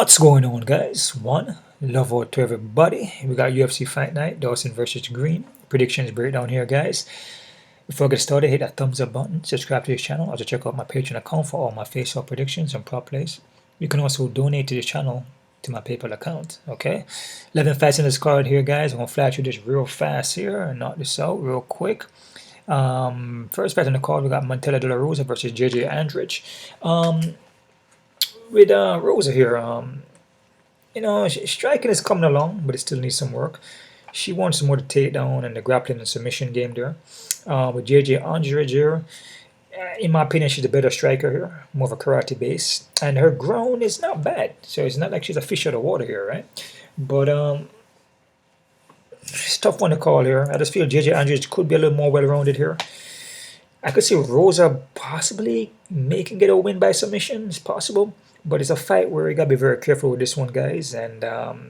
What's going on, guys? One, love out to everybody. We got UFC Fight Night, Dawson versus Green. Predictions breakdown here, guys. Before I get started, hit that thumbs up button, subscribe to this channel. Also check out my Patreon account for all my face-off predictions and prop plays. You can also donate to this channel to my PayPal account, okay? 11 fights in this card here, guys. I'm going to fly through this real fast here and knock this out real quick. First fight in the card, we got Montella De La Rosa versus JJ Aldrich. With Rosa here, you know, striking is coming along, but it still needs some work. She wants some more to takedown and the grappling and submission game there. With JJ Aldrich here, in my opinion, she's a better striker here, more of a karate base, and her ground is not bad. So it's not like she's a fish out of water here, right? But it's a tough one to call here. I just feel JJ Aldrich could be a little more well-rounded here. I could see Rosa possibly making it a win by submission. It's possible. But it's a fight where you got to be very careful with this one, guys. And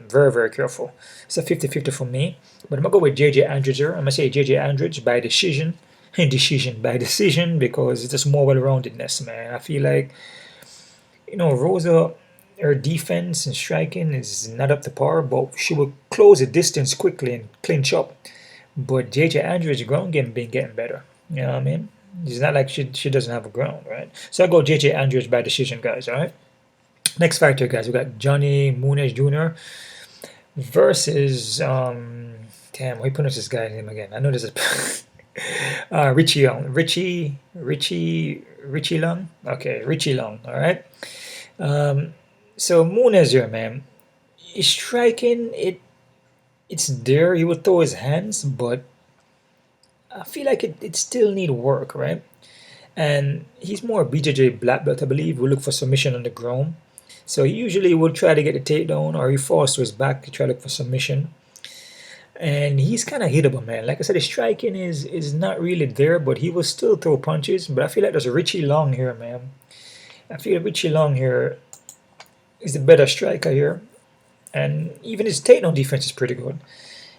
very, very careful. It's a 50-50 for me. But I'm going to go with JJ Aldrich here. I'm going to say JJ Aldrich by decision. By decision, because it's just more well-roundedness, man. I feel like, you know, Rosa, her defense and striking is not up to par. But she will close the distance quickly and clinch up. But JJ Aldrich's ground game been getting better. You know what I mean? It's not like she doesn't have a ground, right? So I go JJ Aldrich by decision, guys, all right? Next fighter, guys, we got Johnny Muniz Jr. versus, damn, how you pronounce this guy's name again? I know this is Richie Young. Richie Long? Okay, Richie Long, all right? So Muniz here, man. He's striking, it's there. He would throw his hands, but I feel like it still need work, right? And he's more BJJ black belt, I believe. We'll look for submission on the ground. So he usually will try to get a takedown, or he falls to his back to try to look for submission. And he's kind of hittable, man. Like I said, his striking is not really there, but he will still throw punches. But I feel like there's a Richie Long here, man. I feel Richie Long here is the better striker here. And even his takedown defense is pretty good.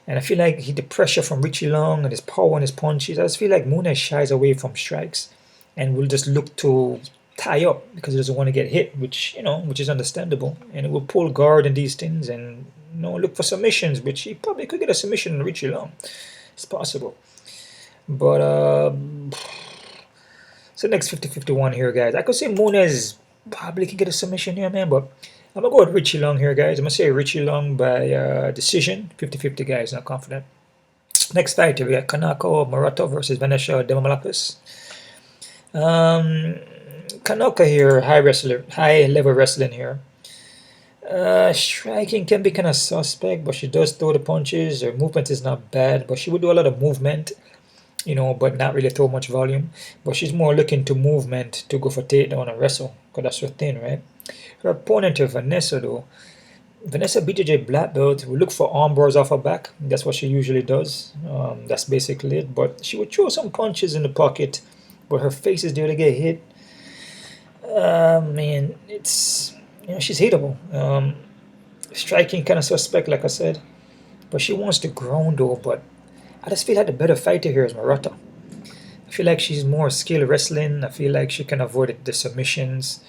And I feel like the pressure from Richie Long and his power and his punches, I just feel like Muniz shies away from strikes and will just look to tie up because he doesn't want to get hit, which is understandable. And it will pull guard and these things and look for submissions, which he probably could get a submission on Richie Long. It's possible. But so next 50-51 here, guys. I could say Muniz probably can get a submission here, man, but I'm going to go with Richie Long here, guys. I'm going to say Richie Long by decision. 50-50, guys. Not confident. Next fight, we got Kanako Murata versus Vanessa Demolapis. Kanako here, high-level wrestling here. Striking can be kind of suspect, but she does throw the punches. Her movement is not bad, but she would do a lot of movement, but not really throw much volume. But she's more looking to movement to go for takedown and wrestle, because that's her thing, right? Her opponent here, Vanessa, though. Vanessa BJJ black belt will look for arm bars off her back. That's what she usually does. That's basically it. But she would throw some punches in the pocket, but her face is there to get hit. Man, it's she's hittable. Striking kind of suspect, like I said, but she wants to ground though. But I just feel like the better fighter here is Murata. I feel like she's more skilled wrestling. I feel like she can avoid the submissions.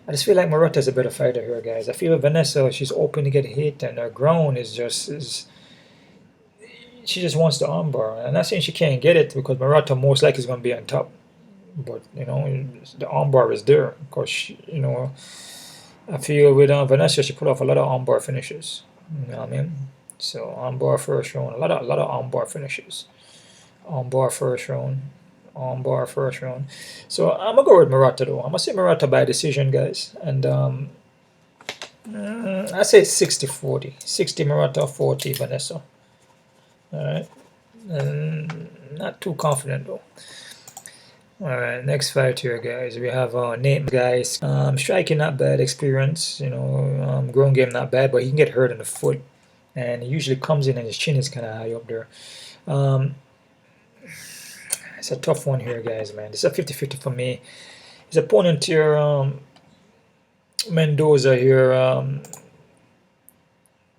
I just feel like Murata is a better fighter here, guys. I feel with Vanessa, she's open to get hit, and her ground she just wants the armbar. I'm not saying she can't get it because Murata most likely is going to be on top, but the armbar is there. Of course, I feel with Vanessa, she put off a lot of armbar finishes. You know what I mean? So armbar first round, a lot of armbar finishes. Armbar first round. Armbar first round. So I'm going to go with Murata, though. I'm going to say Murata by decision, guys. And I say 60-40. 60 Murata, 40 Vanessa. Alright. Not too confident, though. Alright, next fight here, guys. We have Nate, guys. Striking not bad, experience. Ground game not bad, but he can get hurt in the foot. And he usually comes in and his chin is kind of high up there. It's a tough one here, guys, man. This is a 50-50 for me. His opponent here, Mendoza here,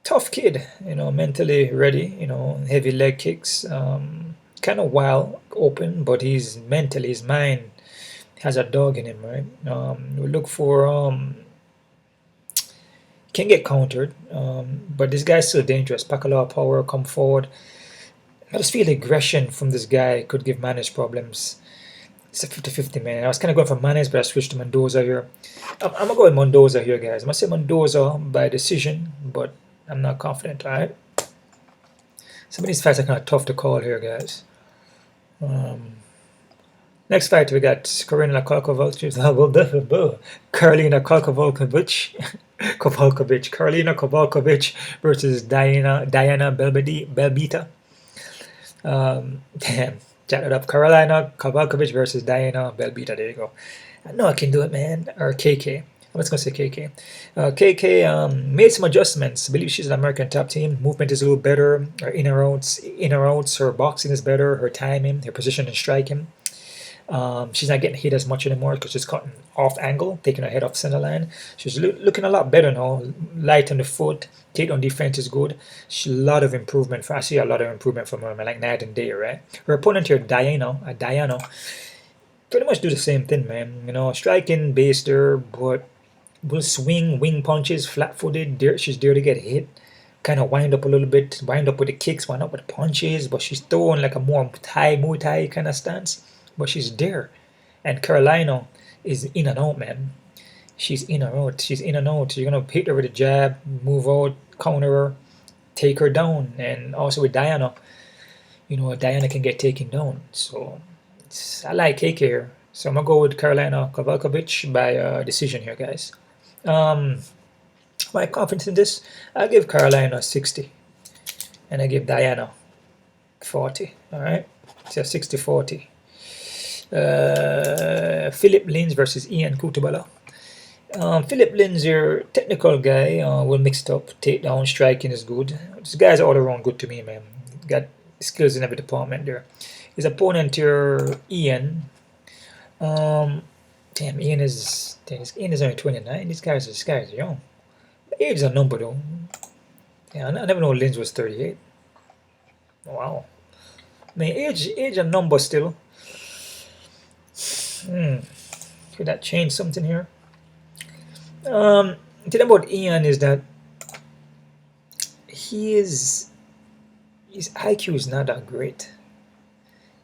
tough kid, mentally ready, heavy leg kicks, kind of wild, open, but his mind has a dog in him, right? We look for can get countered, but this guy's still dangerous. Pack a lot of power, come forward. I just feel the aggression from this guy could give Manes problems. It's a 50-50, man. I was kind of going for Manes, but I switched to Mendoza here. I'm going to go with Mendoza here, guys. I'm going to say Mendoza by decision, but I'm not confident, all right? Some of these fights are kind of tough to call here, guys. Next fight, we got Karolina Kowalkiewicz. Karolina Kowalkiewicz versus Diana Belbita. Damn, chat it up. Karolina Kowalkiewicz versus Diana Belbita. There you go. I know I can do it, man. Or KK. I'm just going to say KK. KK made some adjustments. I believe she's an American top team. Movement is a little better. Her inner outs, her boxing is better. Her timing, her position and striking. She's not getting hit as much anymore because she's cutting off angle, taking her head off center line. She's looking a lot better now. Light on the foot. Take on defense is good. She's a lot of improvement. I see a lot of improvement from her, like night and day, right? Her opponent here, Diana, pretty much do the same thing, man. You know, striking based there, but will swing, wing punches, flat-footed. She's there to get hit. Kind of wind up a little bit, wind up with the kicks, wind up with the punches, but she's throwing like a more Muay Thai kind of stance. But she's there. And Karolina is in and out, man. She's in and out. She's in and out. You're going to hit her with a jab, move out, counter her, take her down. And also with Diana, you know, Diana can get taken down. So I like KK here. So I'm going to go with Karolina Kowalkiewicz by decision here, guys. My confidence in this, I give Karolina 60. And I give Diana 40. All right? So 60-40. Philipe Lins versus Ian Kutubala. Philipe Lins, your technical guy, will mix it up. Takedown, striking is good. This guy's all around good to me, man. Got skills in every department there. His opponent here, Ian. Damn, Ian is only 29. This guy's young. Age is a number though. Yeah, I never know Lins was 38. Wow. I mean, age a number still. Could that change something here? The thing about Ian is that his IQ is not that great.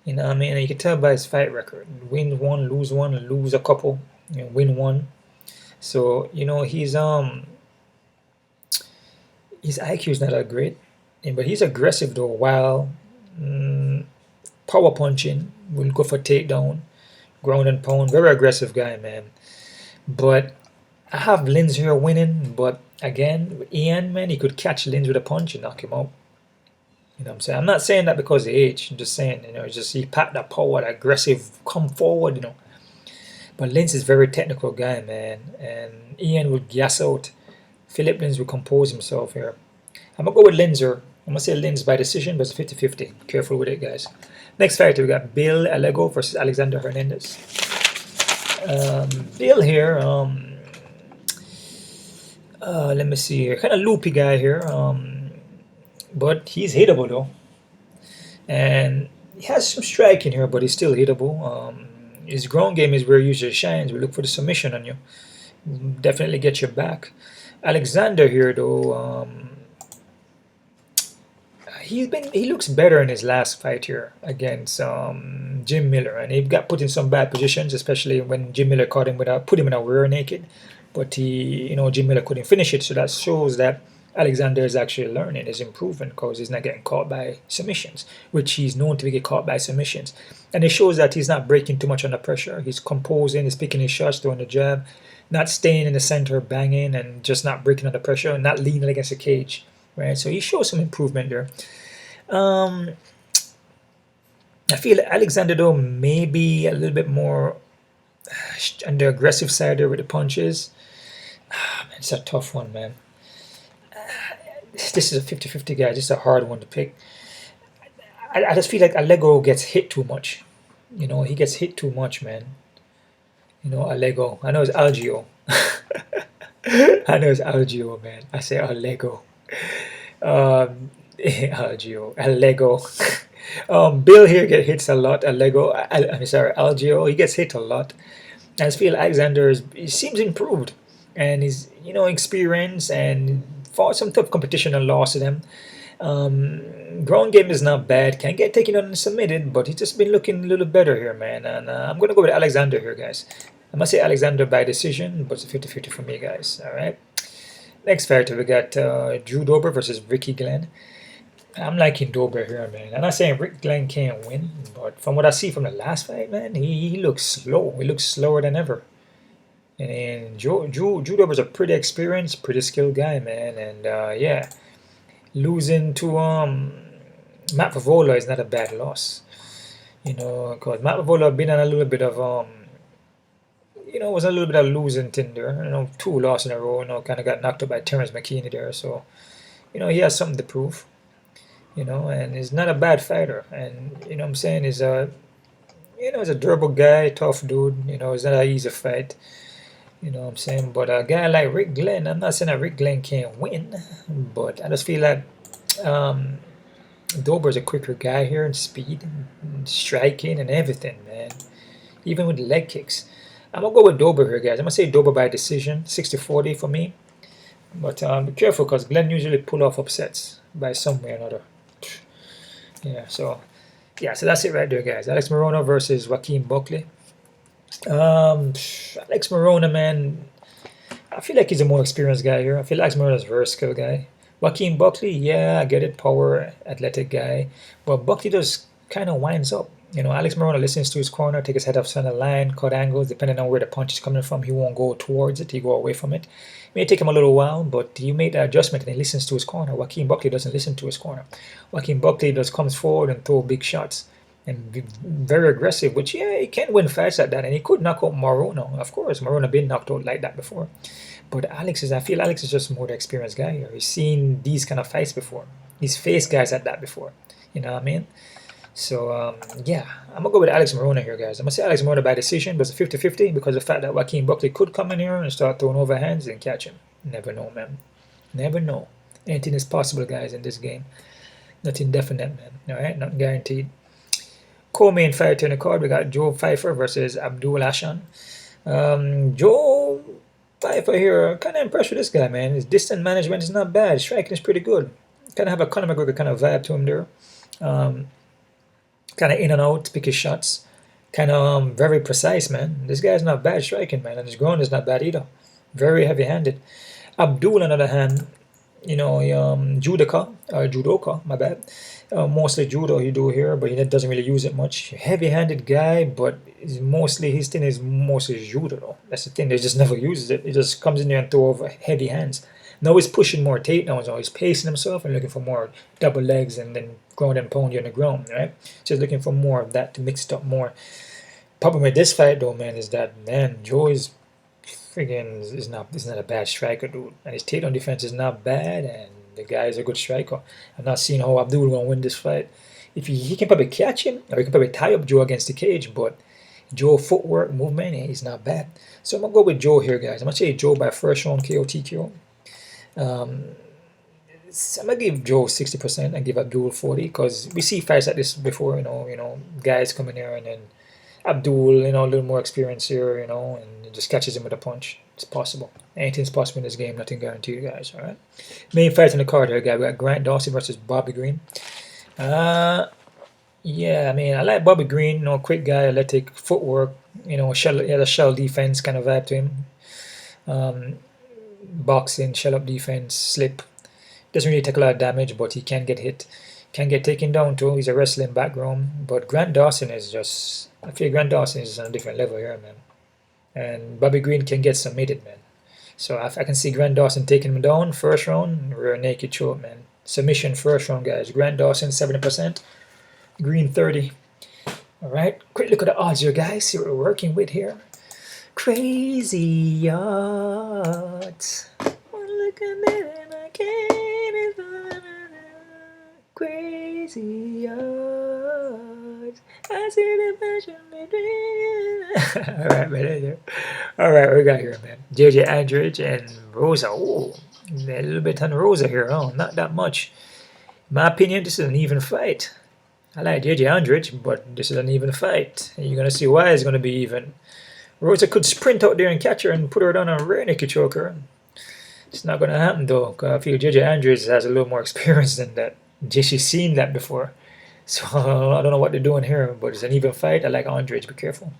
You know what I mean? And you can tell by his fight record. Win one, lose a couple, you know, win one. So, you know, his IQ is not that great. But he's aggressive though, while power punching, will go for takedown. Ground and pound, very aggressive guy, man. But I have Lins here winning, but again, with Ian, man, he could catch Lins with a punch and knock him out. You know what I'm saying? I'm not saying that because of age. I'm just saying, you know, just he packed that power, that aggressive, come forward, you know. But Lins is a very technical guy, man. And Ian would gas out. Philipe Lins will compose himself here. I'm going to go with Lins here. I'm going to say Lins by decision, but it's 50-50. Careful with it, guys. Next fight, we got Bill Alego versus Alexander Hernandez. Bill here, let me see here. Kind of loopy guy here, but he's hittable though. And he has some striking here, but he's still hittable. His ground game is where he usually shines. We look for the submission on you. Definitely get your back. Alexander here though, he looks better in his last fight here against Jim Miller, and he got put in some bad positions, especially when Jim Miller caught him put him in a rear naked, but Jim Miller couldn't finish it. So that shows that Alexander is actually learning, is improving, because he's not getting caught by submissions, which he's known to get caught by submissions, and it shows that he's not breaking too much under pressure. He's composing, he's picking his shots, throwing the jab, not staying in the center, banging, and just not breaking under pressure, and not leaning against the cage. Right, so he shows some improvement there. I feel Alexander though maybe a little bit more on the aggressive side there with the punches. Man, it's a tough one, man. This is a 50-50 guy. This is a hard one to pick. I just feel like Alego gets hit too much. You know, he gets hit too much, man. You know, Alego. I know it's Algio. I know it's Algio, man. I say Alego. Alego. Bill here hits a lot. Algio, he gets hit a lot. I just feel Alexander he seems improved, and he's, you know, experienced and fought some tough competition and lost to them. Ground game is not bad. Can get taken on and submitted, but he's just been looking a little better here, man. And I'm going to go with Alexander here, guys. I must say Alexander by decision, but it's a 50-50 for me, guys. All right. Next fighter, we got Drew Dober versus Ricky Glenn. I'm liking Dober here, man. I'm not saying Rick Glenn can't win, but from what I see from the last fight, man, he looks slow. He looks slower than ever. And Drew Dober's a pretty experienced, pretty skilled guy, man. And yeah, losing to Matt Favola is not a bad loss. You know, because Matt Favola been on a little bit of you know, was a little bit of losing thing there. You know, 2 losses in a row. You know, kind of got knocked out by Terrence McKinney there. So, you know, he has something to prove. You know, and he's not a bad fighter. And you know, what I'm saying he's a, you know, he's a durable guy, tough dude. You know, it's not an easy fight. You know what I'm saying? But a guy like Rick Glenn, I'm not saying that Rick Glenn can't win, but I just feel like Dober's a quicker guy here in speed, and striking, and everything, man. Even with the leg kicks. I'm going to go with Dober here, guys. I'm going to say Dober by decision, 60-40 for me. But be careful, because Glenn usually pull off upsets by some way or another. Yeah, so that's it right there, guys. Alex Morono versus Joaquin Buckley. Alex Morono, man, I feel like he's a more experienced guy here. I feel like Alex Morono's a very skilled guy. Joaquin Buckley, yeah, I get it, power, athletic guy, but Buckley just kind of winds up. You know, Alex Morono listens to his corner, take his head off center line, cut angles, depending on where the punch is coming from. He won't go towards it, he go away from it. It may take him a little while, but he made that adjustment and he listens to his corner. Joaquin Buckley doesn't listen to his corner. Joaquin Buckley just comes forward and throw big shots and be very aggressive, which, yeah, he can win fights like that, and he could knock out Morono. Of course, Morono been knocked out like that before. But I feel Alex is just more the experienced guy here. He's seen these kind of fights before. He's faced guys like that before. You know what I mean? So, yeah, I'm going to go with Alex Morono here, guys. I'm going to say Alex Morono by decision, but it's a 50-50 because of the fact that Joaquin Buckley could come in here and start throwing overhands and catch him. Never know, man. Never know. Anything is possible, guys, in this game. Nothing definite, man. All right? Not guaranteed. Co-main fight in the card, we got Joe Pyfer versus Abdul Hassan. Joe Pyfer here, kind of impressed with this guy, man. His distance management is not bad. His striking is pretty good. Kind of have a Conor McGregor kind of vibe to him there. Kind of in and out, pick his shots. Kind of very precise, man. This guy's not bad striking, man. And his ground is not bad either. Very heavy-handed. Abdul, on the other hand, you know, judoka, my bad. Mostly judo he do here, but he doesn't really use it much. Heavy-handed guy, but his thing is mostly judo, though. That's the thing, they just never uses it. He just comes in there and throw over heavy hands. Now he's pushing more takedowns, or he's pacing himself and looking for more double legs and then ground and pound you on the ground, right? So he's looking for more of that to mix it up more. Problem with this fight, though, man, is that, man, Joe is friggin' is not a bad striker, dude. And his takedown defense is not bad, and the guy is a good striker. I'm not seeing how Abdul will win this fight. If he can probably catch him, or he can probably tie up Joe against the cage, but Joe footwork, movement, he's not bad. So I'm going to go with Joe here, guys. I'm going to say Joe by first round KO TKO. I'm going to give Joe 60% and give Abdul 40%, because we see fights like this before, you know, guys coming here and then Abdul, you know, a little more experience here, you know, and it just catches him with a punch. It's possible. Anything's possible in this game. Nothing guaranteed, guys. All right. Main fight in the card here, guys. We got Grant Dawson versus Bobby Green. Yeah, I mean, I like Bobby Green. You know, quick guy, athletic, footwork. You know, he had a shell defense kind of vibe to him. Boxing, shell up defense, slip. Doesn't really take a lot of damage, but he can get hit. Can get taken down too. He's a wrestling background. But Grant Dawson is just... I feel Grant Dawson is on a different level here, man. And Bobby Green can get submitted, man. So I can see Grant Dawson taking him down first round. Rear naked choke, man. Submission first round, guys. Grant Dawson 70%. Green 30. Alright. Quick look at the odds here, guys. See what we're working with here. Crazy odds. One look at that and I can't even. Crazy odds. I see the passion between. Alright, man. Alright, what we got here, man? JJ Aldrich and Rosa. Oh, a little bit on Rosa here. Oh, not that much. In my opinion, this is an even fight. I like JJ Aldrich, but this is an even fight. And you're going to see why it's going to be even. Rosa could sprint out there and catch her and put her down on a rear naked choker. It's not going to happen though. I feel JJ Andrews has a little more experience than that. JC's seen that before. So I don't know what they're doing here, but it's an even fight. I like Aldrich, be careful.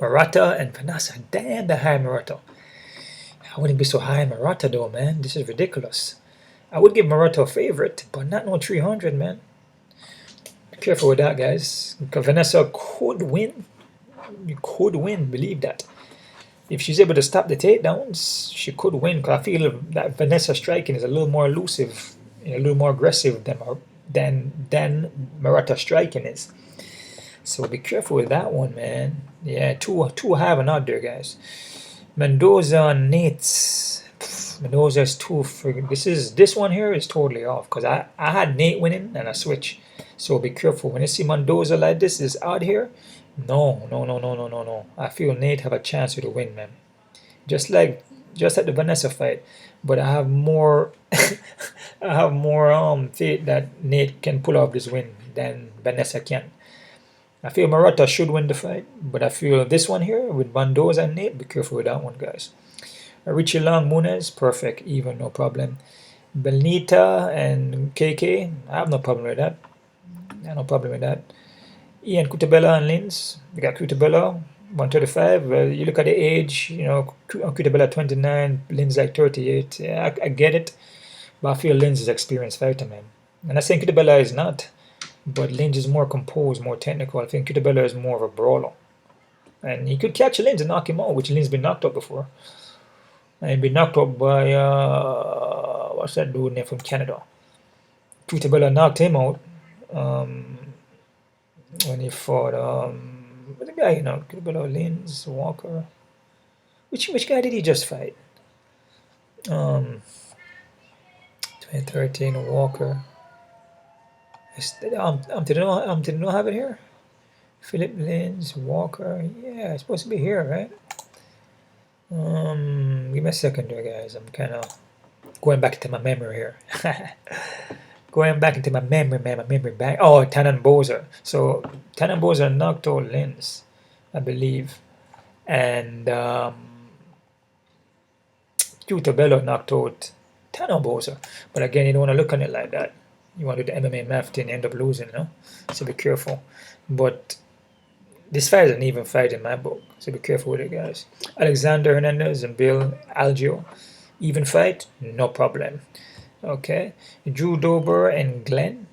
Murata and Vanessa. Damn, the high Murata. I wouldn't be so high in Murata though, man. This is ridiculous. I would give Murata a favorite, but not no 300, man. Be careful with that, guys. Because Vanessa could win. You could win, believe that. If she's able to stop the takedowns, she could win. Because I feel that Vanessa striking is a little more elusive, a little more aggressive than Murata striking is. So be careful with that one, man. Yeah, too high of an odd there, guys. Mendoza and Nate. Mendoza is too friggin'. This one here is totally off because I had Nate winning and I switched. So be careful when you see Mendoza like this is odd here. No. I feel Nate have a chance to win, man. Just like the Vanessa fight, but I have more faith that Nate can pull off this win than Vanessa can. I feel Murata should win the fight, but I feel this one here with Mendoza and Nate, be careful with that one, guys. Aori Qileng Muniz, perfect, even, no problem. Benita and KK, I have no problem with that. I have no problem with that. Ian Cutabella and Lins, we got Cutabella, 135. Well, you look at the age, Cutabella 29, Lins like 38. Yeah, I get it, but I feel Lins is experienced fighter, man. And I think Cutabella is not. But Lins is more composed, more technical. I think Cutabella is more of a brawler. And he could catch Lins and knock him out, which Lins been knocked out before. And he'd been knocked out by, what's that dude name from Canada? Cutabella knocked him out when he fought, what's the guy, Cutabella, Lins, Walker. Which guy did he just fight? 2013, Walker. Did I not have it here? Philipe Lins, Walker. Yeah, it's supposed to be here, right? Give me a second there, guys. I'm kind of going back into my memory here. Going back into my memory, man. My memory bank. Oh, Tanan Bozer. So Tanan Bozer knocked out Lins, I believe, and Cutabella knocked out Tanan Bozer. But again, you don't want to look on it like that. You want to do the MMA math and end up losing, no? So be careful. But this fight is an even fight in my book. So be careful with it, guys. Alexander Hernandez and Bill Algio. Even fight? No problem. Okay. Drew Dober and Glenn.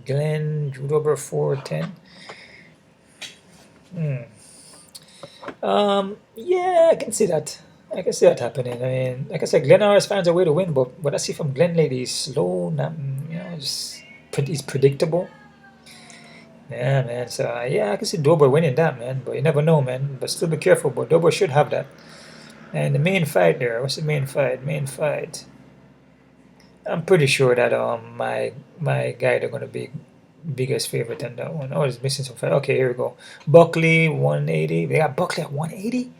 Drew Dober 410. Yeah, I can see that. I can see that happening. I mean, like I said, Glenn always finds a way to win, but what I see from Glenn lately is slow, he's predictable. Yeah, man. So, yeah, I can see Dober winning that, man, but you never know, man. But still be careful, but Dober should have that. And the main fight there, what's the main fight? I'm pretty sure that my guy, they're going to be biggest favorite in that one. Oh, it's missing some fight. Okay, here we go. Buckley, 180. They got Buckley at 180?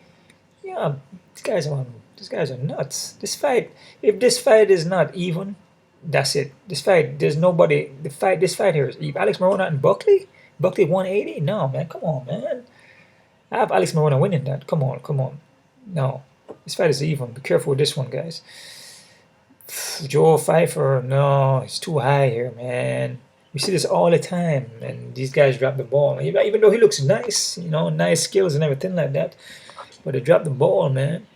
Yeah. These guys are nuts. This fight, if this fight is not even, that's it. This fight, there's nobody. This fight here is even. Alex Morono and Buckley 180. No, man, come on, man. I have Alex Morono winning that. Come on. No, this fight is even. Be careful with this one, guys. Joe Pyfer, no, it's too high here, man. We see this all the time, and these guys drop the ball. Even though he looks nice, nice skills and everything like that. But they dropped the ball, man.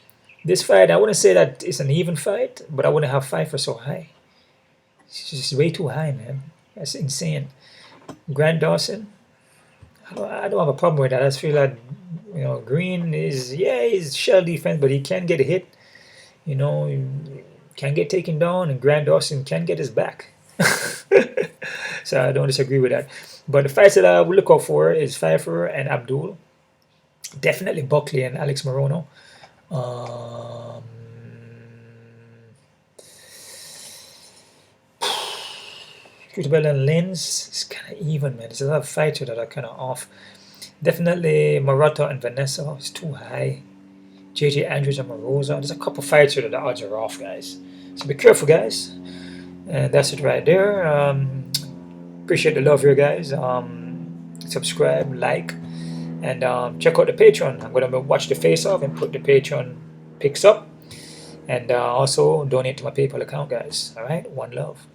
This fight, I wouldn't say that it's an even fight, but I wouldn't have Pyfer so high. It's just way too high, man. That's insane. Grant Dawson, I don't have a problem with that. I just feel like, Green he's shell defense, but he can get a hit. He can get taken down, and Grant Dawson can get his back. So I don't disagree with that. But the fights that I would look out for is Pyfer and Abdul. Definitely Buckley and Alex Morono. Cutabella and Lins is kind of even, man. There's a lot of fighters that are kind of off. Definitely Murata and Vanessa is too high. JJ Andrews and Marosa. There's a couple fighters that the odds are off, guys. So be careful, guys. And that's it right there. Appreciate the love here, guys. Subscribe, like. And check out the Patreon. I'm going to watch the face-off and put the Patreon picks up. And also donate to my PayPal account, guys. All right? One love.